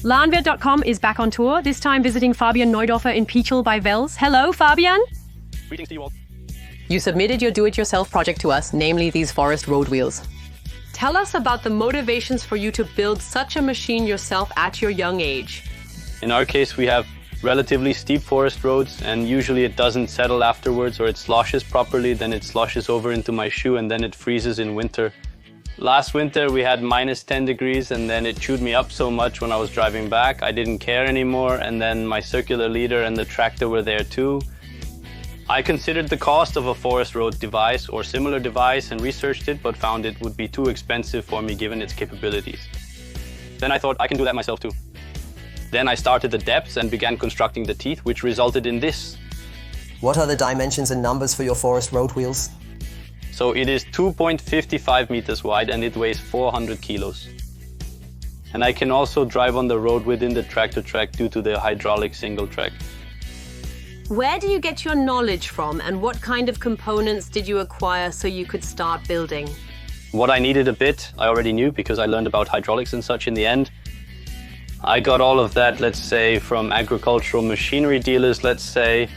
Landwirt.com is back on tour, this time visiting Fabian Neudorfer in Pichel bei Wels. Hello, Fabian. Greetings to you all. You submitted your do-it-yourself project to us, namely these forest road wheels. Tell us about the motivations for you to build such a machine yourself at your young age. In our case, we have relatively steep forest roads, and usually it doesn't settle afterwards, or it sloshes properly, then it sloshes over into my shoe, and then it freezes in winter. Last winter we had -10 degrees, and then it chewed me up so much when I was driving back. I didn't care anymore, and then my circular leader and the tractor were there too. I considered the cost of a forest road device or similar device and researched it, but found it would be too expensive for me given its capabilities. Then I thought I can do that myself too. Then I started the depths and began constructing the teeth, which resulted in this. What are the dimensions and numbers for your forest road wheels? So it is 2.55 meters wide and it weighs 400 kilos. And I can also drive on the road within the tractor track due to the hydraulic single track. Where do you get your knowledge from, and what kind of components did you acquire so you could start building? What I needed a bit, I already knew because I learned about hydraulics and such in the end. I got all of that, let's say, from agricultural machinery dealers, let's say.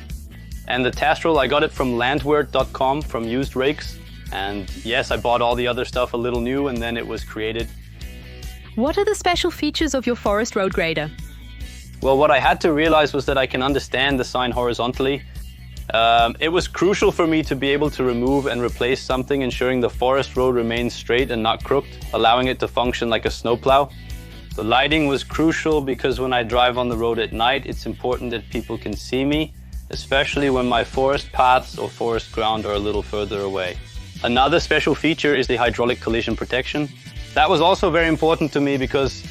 And the task roll, I got it from Landwirt.com, from used rakes. And yes, I bought all the other stuff a little new, and then it was created. What are the special features of your forest road grader? Well, what I had to realize was that I can understand the sign horizontally. It was crucial for me to be able to remove and replace something, ensuring the forest road remains straight and not crooked, allowing it to function like a snowplow. The lighting was crucial because when I drive on the road at night, it's important that people can see me, especially when my forest paths or forest ground are a little further away. Another special feature is the hydraulic collision protection. That was also very important to me because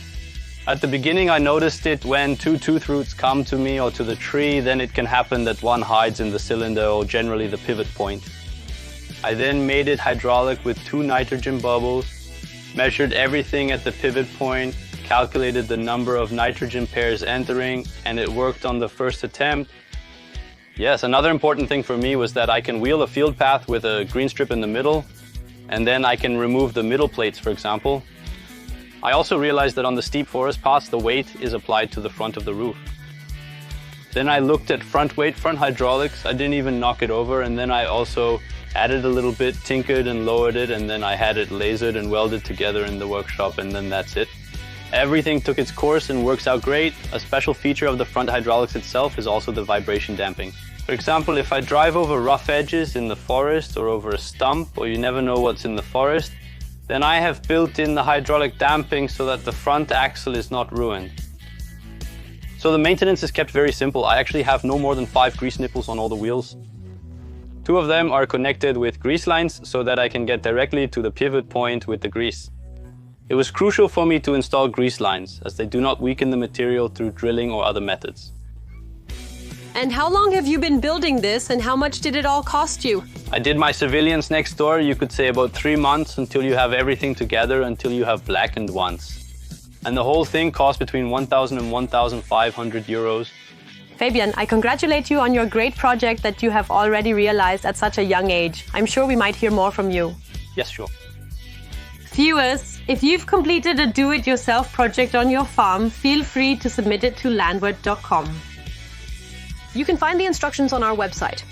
at the beginning I noticed it when two tooth roots come to me or to the tree, then it can happen that one hides in the cylinder or generally the pivot point. I then made it hydraulic with 2 nitrogen bubbles, measured everything at the pivot point, calculated the number of nitrogen pairs entering, and it worked on the first attempt. Yes, another important thing for me was that I can wheel a field path with a green strip in the middle, and then I can remove the middle plates, for example. I also realized that on the steep forest paths, the weight is applied to the front of the roof. Then I looked at front weight, front hydraulics. I didn't even knock it over, and then I also added a little bit, tinkered and lowered it, and then I had it lasered and welded together in the workshop, and then that's it. Everything took its course and works out great. A special feature of the front hydraulics itself is also the vibration damping. For example, if I drive over rough edges in the forest or over a stump, or you never know what's in the forest, then I have built in the hydraulic damping so that the front axle is not ruined. So the maintenance is kept very simple. I actually have no more than 5 grease nipples on all the wheels. 2 of them are connected with grease lines so that I can get directly to the pivot point with the grease. It was crucial for me to install grease lines, as they do not weaken the material through drilling or other methods. And how long have you been building this, and how much did it all cost you? I did my civilians next door, you could say about 3 months until you have everything together, until you have blackened once. And the whole thing cost between 1,000 and 1,500 euros. Fabian, I congratulate you on your great project that you have already realized at such a young age. I'm sure we might hear more from you. Yes, sure. Viewers, if you've completed a do-it-yourself project on your farm, feel free to submit it to Landwirt.com. You can find the instructions on our website.